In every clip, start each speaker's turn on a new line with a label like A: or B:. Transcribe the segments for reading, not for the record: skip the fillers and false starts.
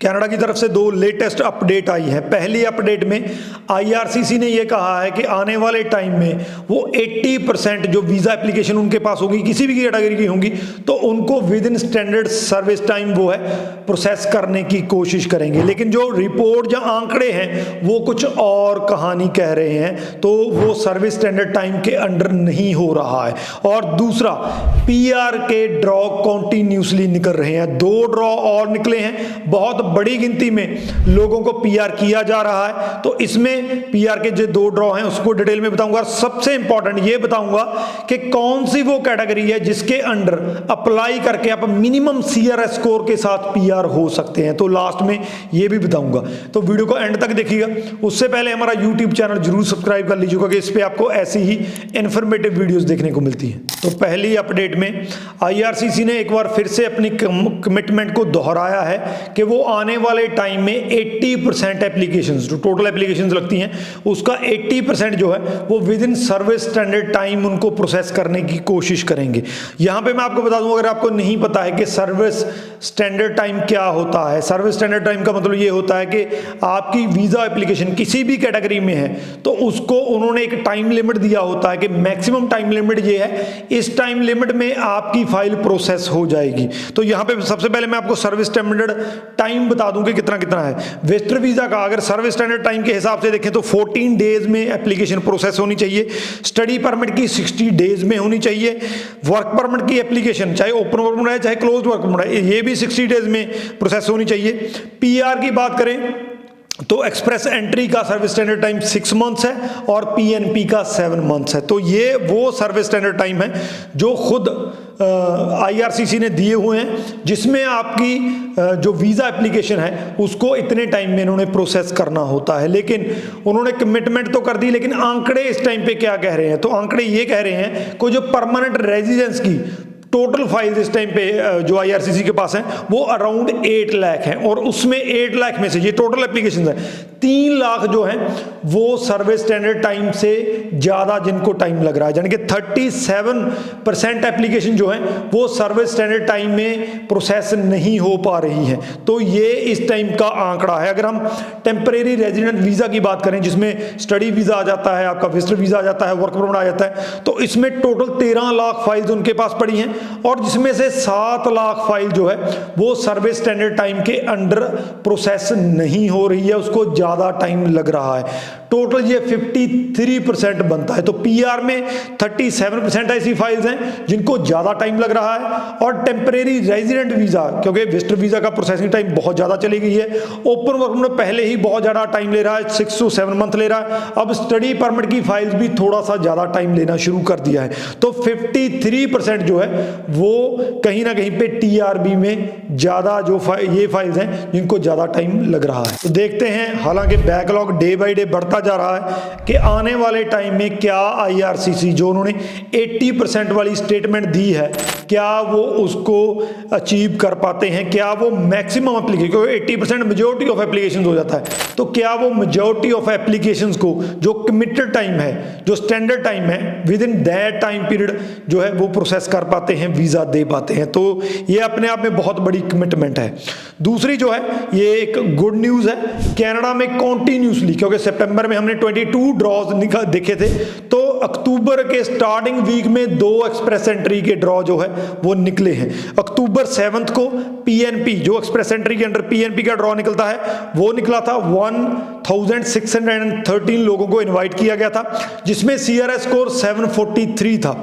A: Canada की तरफ से दो लेटेस्ट अपडेट आई है। पहली अपडेट में आईआरसीसी ने यह कहा है कि आने वाले टाइम में वो 80% जो वीज़ा एप्लीकेशन उनके पास होगी, किसी भी कैटेगरी की होंगी, तो उनको with in standard service time वो है प्रोसेस करने की कोशिश करेंगे। लेकिन जो रिपोर्ट या आंकड़े हैं वो कुछ और कहानी कह रहे हैं, तो वो सर्विस स्टैंडर्ड टाइम के अंडर नहीं हो रहा है। और दूसरा, पीआर के ड्रॉ कॉन्टिन्यूसली निकल रहे हैं। 2 ड्रॉ और निकले हैं, बहुत बड़ी गिनती में लोगों को पीआर किया जा रहा है। तो इसमें पीआर के जो 2 ड्रॉ हैं उसको डिटेल में बताऊंगा। सबसे इंपॉर्टेंट ये बताऊंगा कि कौन सी वो कैटेगरी है जिसके अंडर अप्लाई करके आप मिनिमम सीआरएस स्कोर के साथ पीआर हो सकते हैं। तो लास्ट में ये भी बताऊंगा, तो वीडियो को एंड तक देखिएगा। उससे पहले हमारा यूट्यूब चैनल जरूर सब्सक्राइब कर लीजिएगा कि इस पे आपको ऐसी ही इंफॉर्मेटिव वीडियोस देखने को मिलती हैं। तो पहली अपडेट में आईआरसीसी ने एक बार फिर से अपनी कमिटमेंट को दोहराया है कि वो आने वाले टाइम में 80% एप्लीकेशंस, जो टोटल एप्लीकेशंस लगती हैं उसका 80% जो है वो with in service standard time उनको प्रोसेस करने की कोशिश करेंगे। यहां पे मैं आपको बता दूं, अगर आपको नहीं पता है कि सर्विस स्टैंडर्ड टाइम क्या होता है, सर्विस स्टैंडर्ड टाइम का मतलब ये होता है कि आपकी वीजा एप्लीकेशन किसी भी कैटेगरी में है तो उसको उन्होंने एक टाइम लिमिट दिया होता है कि मैक्सिमम टाइम लिमिट ये है, इस टाइम लिमिट में आपकी फाइल प्रोसेस हो जाएगी। तो यहां पे सबसे पहले मैं आपको सर्विस स्टैंडर्ड टाइम बता दूं कि कितना कितना है। वेस्टर वीजा का अगर सर्विस स्टैंडर्ड टाइम के हिसाब से देखें तो 14 डेज में एप्लीकेशन प्रोसेस होनी चाहिए। स्टडी परमिट की 60 डेज में होनी चाहिए। वर्क परमिट की एप्लीकेशन चाहे ओपन वर्क परमिट है चाहे क्लोज वर्क परमिट है, ये भी 60 डेज में प्रोसेस होनी चाहिए। पीआर की बात करें तो एक्सप्रेस एंट्री का सर्विस स्टैंडर्ड टाइम 6 मंथ्स है और पीएनपी का 7 मंथ्स है। तो ये वो सर्विस स्टैंडर्ड टाइम है जो खुद आईआरसीसी ने दिए हुए हैं, जिसमें आपकी जो वीज़ा एप्लीकेशन है उसको इतने टाइम में इन्होंने प्रोसेस करना होता है। लेकिन उन्होंने कमिटमेंट तो कर दी, लेकिन आंकड़े इस टाइम पे क्या कह रहे हैं, तो आंकड़े ये कह रहे हैं कि जो परमानेंट रेजिडेंस की टोटल फाइल्स इस टाइम पे जो आईआरसीसी के पास है वो अराउंड 8 लाख है, और उसमें 8 लाख में से ये टोटल एप्लीकेशन है 3 लाख जो है वो सर्विस स्टैंडर्ड टाइम से ज्यादा जिनको टाइम लग रहा है, यानी कि 37% एप्लीकेशन जो है वो सर्विस स्टैंडर्ड टाइम में प्रोसेस नहीं हो पा रही है। तो ये इस टाइम का आंकड़ा है। अगर हम टेम्परेरी रेजिडेंट वीजा की बात करें, जिसमें स्टडी वीजा आ जाता है, आपका विजिटर वीजा आ जाता है, वर्क परमिट आ जाता है, तो इसमें टोटल 13 लाख फाइल्स उनके पास पड़ी हैं, और जिसमें से 7 लाख फाइल जो है वो सर्विस स्टैंडर्ड टाइम के अंडर प्रोसेस नहीं हो रही है, उसको ज्यादा टाइम लग रहा है। टोटल ये 53% बनता है। तो पीआर में 37% ऐसी फाइल्स हैं जिनको ज्यादा टाइम लग रहा है, और टेम्परेरी रेजिडेंट वीजा, क्योंकि विजिटर वीजा का प्रोसेसिंग टाइम बहुत ज्यादा चली गई है, ओपन वर्क में पहले ही बहुत ज्यादा टाइम ले रहा है, 6 to 7 मंथ ले रहा है, अब स्टडी परमिट की फाइल्स भी थोड़ा सा ज्यादा टाइम लेना शुरू कर दिया है। तो 53% जो है वो कहीं ना कहीं पे टीआरबी में ज्यादा जो ये फाइल्स हैं जिनको ज्यादा टाइम लग रहा है। तो देखते हैं, हालांकि बैकलॉग डे बाय डे बढ़ता जा रहा है कि आने वाले टाइम में क्या आईआरसीसी जो उन्होंने 80% वाली स्टेटमेंट दी है, क्या वो उसको अचीव कर पाते हैं, क्या वो मैक्सिमम एप्लीकेशन, क्योंकि 80% मेजॉरिटी ऑफ एप्लीकेशन हो जाता है, तो क्या वो मेजॉरिटी ऑफ एप्लीकेशन को जो कमिटेड टाइम है, जो स्टैंडर्ड टाइम है, with in that time period जो है वो प्रोसेस कर पाते हैं, वीजा दे पाते हैं। तो ये अपने आप में बहुत बड़ी कमिटमेंट है। दूसरी जो है ये एक गुड न्यूज है, कनाडा में कॉन्टिन्यूसली, क्योंकि सितंबर में हमने 22 ड्रॉज देखे थे, तो अक्टूबर के स्टार्टिंग वीक में 2 एक्सप्रेस एंट्री के ड्रॉ जो है वो निकले हैं। अक्टूबर 7 को पीएनपी, जो एक्सप्रेस एंट्री के अंडर पीएनपी का ड्रॉ निकलता है, वो निकला था। 1613 लोगों को इनवाइट किया गया था, जिसमें सीआरएस स्कोर 743 था।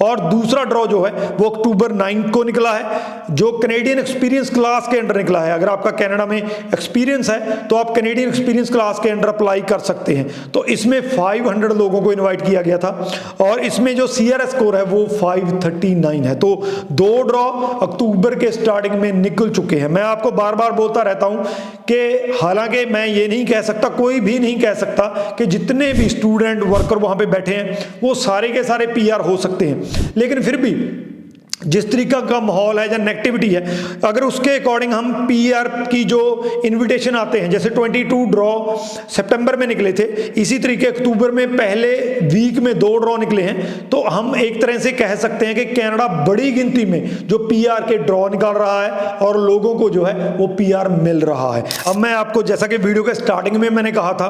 A: और दूसरा ड्रॉ जो है वो अक्टूबर 9 को निकला है, जो कैनेडियन एक्सपीरियंस क्लास के अंडर निकला है। अगर आपका कनाडा में एक्सपीरियंस है तो आप कैनेडियन एक्सपीरियंस क्लास के अंडर अप्लाई कर सकते हैं। तो इसमें 500 लोगों को इनवाइट किया गया था, और इसमें जो सीआरएस स्कोर है वो 539 है। तो 2 ड्रॉ अक्टूबर के स्टार्टिंग में निकल चुके हैं। मैं आपको बार बार बोलता रहता हूं कि हालांकि मैं ये नहीं कह सकता, कोई भी नहीं कह सकता कि जितने भी स्टूडेंट वर्कर वहां पे बैठे हैं वो सारे के सारे पीआर हो सकते हैं, लेकिन फिर भी जिस तरीका का माहौल है या नेगेटिविटी है, अगर उसके अकॉर्डिंग हम पीआर की जो इनविटेशन आते हैं, जैसे 22 ड्रॉ सितंबर में निकले थे, इसी तरीके अक्टूबर में पहले वीक में 2 ड्रॉ निकले हैं, तो हम एक तरह से कह सकते हैं कि कनाडा बड़ी गिनती में जो पीआर के ड्रॉ निकाल रहा है और लोगों को जो है वो पीआर मिल रहा है। अब मैं आपको, जैसा कि वीडियो के स्टार्टिंग में मैंने कहा था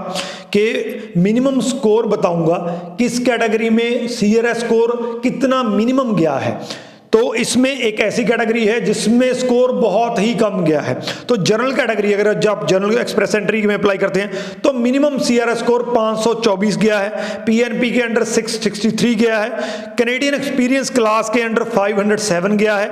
A: कि मिनिमम स्कोर बताऊंगा किस कैटेगरी में सीआरएस स्कोर कितना मिनिमम गया है। तो इसमें एक ऐसी कैटेगरी है जिसमें स्कोर बहुत ही कम गया है। तो जनरल कैटेगरी, अगर जब जनरल एक्सप्रेस एंट्री में अप्लाई करते हैं तो मिनिमम सीआरएस स्कोर 524 गया है, पीएनपी के अंडर 663 गया है, कैनेडियन एक्सपीरियंस क्लास के अंडर 507 गया है।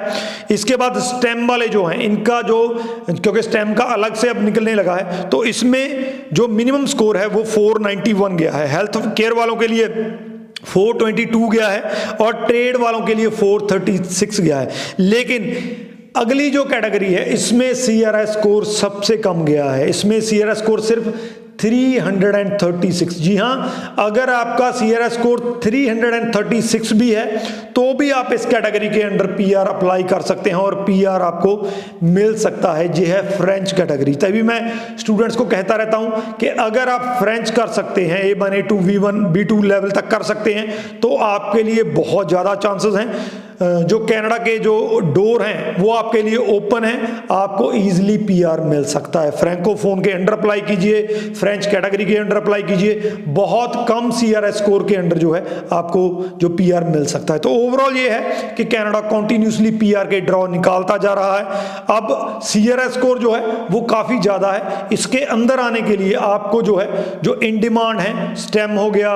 A: इसके बाद स्टेम वाले जो हैं, इनका जो, क्योंकि स्टेम का अलग से अब निकलने लगा है, तो इसमें जो मिनिमम स्कोर है वो 491 गया है। हेल्थ केयर वालों के लिए 422 गया है और ट्रेड वालों के लिए 436 गया है। लेकिन अगली जो कैटेगरी है इसमें सीआरएस स्कोर सबसे कम गया है। इसमें सीआरएस स्कोर सिर्फ 336। जी हाँ, अगर आपका सीआरएस स्कोर 336 भी है तो भी आप इस कैटेगरी के अंडर पीआर अप्लाई कर सकते हैं और पीआर आपको मिल सकता है। ये है फ्रेंच कैटेगरी। तभी मैं स्टूडेंट्स को कहता रहता हूं कि अगर आप फ्रेंच कर सकते हैं, A1 A2 V1 B2 level तक कर सकते हैं, तो आपके लिए बहुत ज़्यादा चांसेस हैं। जो कनाडा के जो डोर हैं वो आपके लिए ओपन है, आपको इजीली पीआर मिल सकता है। फ्रैंकोफोन के अंडर अप्लाई कीजिए, फ्रेंच कैटेगरी के अंडर अप्लाई कीजिए, बहुत कम सीआरएस स्कोर के अंडर जो है आपको जो पीआर मिल सकता है। तो ओवरऑल ये है कि कनाडा कॉन्टिन्यूसली पीआर के ड्रॉ निकालता जा रहा है। अब सीआरएस स्कोर जो है वो काफ़ी ज़्यादा है। इसके अंदर आने के लिए आपको जो है, जो इन डिमांड है, स्टेम हो गया,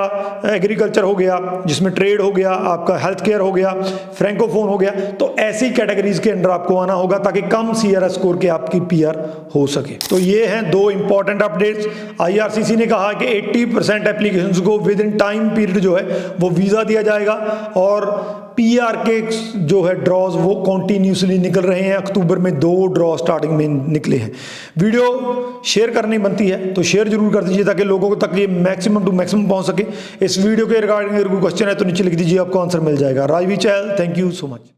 A: एग्रीकल्चर हो गया, जिसमें ट्रेड हो गया, आपका हेल्थ केयर हो गया, फ्रैंकोफोन हो गया, तो ऐसी कैटेगरीज के अंदर आपको आना होगा ताकि कम सीआरएस स्कोर के आपकी पीआर हो सके। तो ये हैं 2 इंपॉर्टेंट अपडेट्स। आईआरसीसी ने कहा कि 80% एप्लीकेशंस को विद इन टाइम पीरियड जो है वो वीज़ा दिया जाएगा और पीआर के जो है ड्रॉज वो कॉन्टिन्यूसली निकल रहे हैं। अक्टूबर में 2 ड्रॉ स्टार्टिंग में निकले हैं। वीडियो शेयर करनी बनती है तो शेयर जरूर कर दीजिए ताकि लोगों तक ये मैक्सिमम टू मैक्सिमम पहुंच सके। इस वीडियो के रिगार्डिंग अगर कोई क्वेश्चन है तो नीचे लिख दीजिए, आपको आंसर मिल जाएगा। राजवी चैल, थैंक यू सो मच।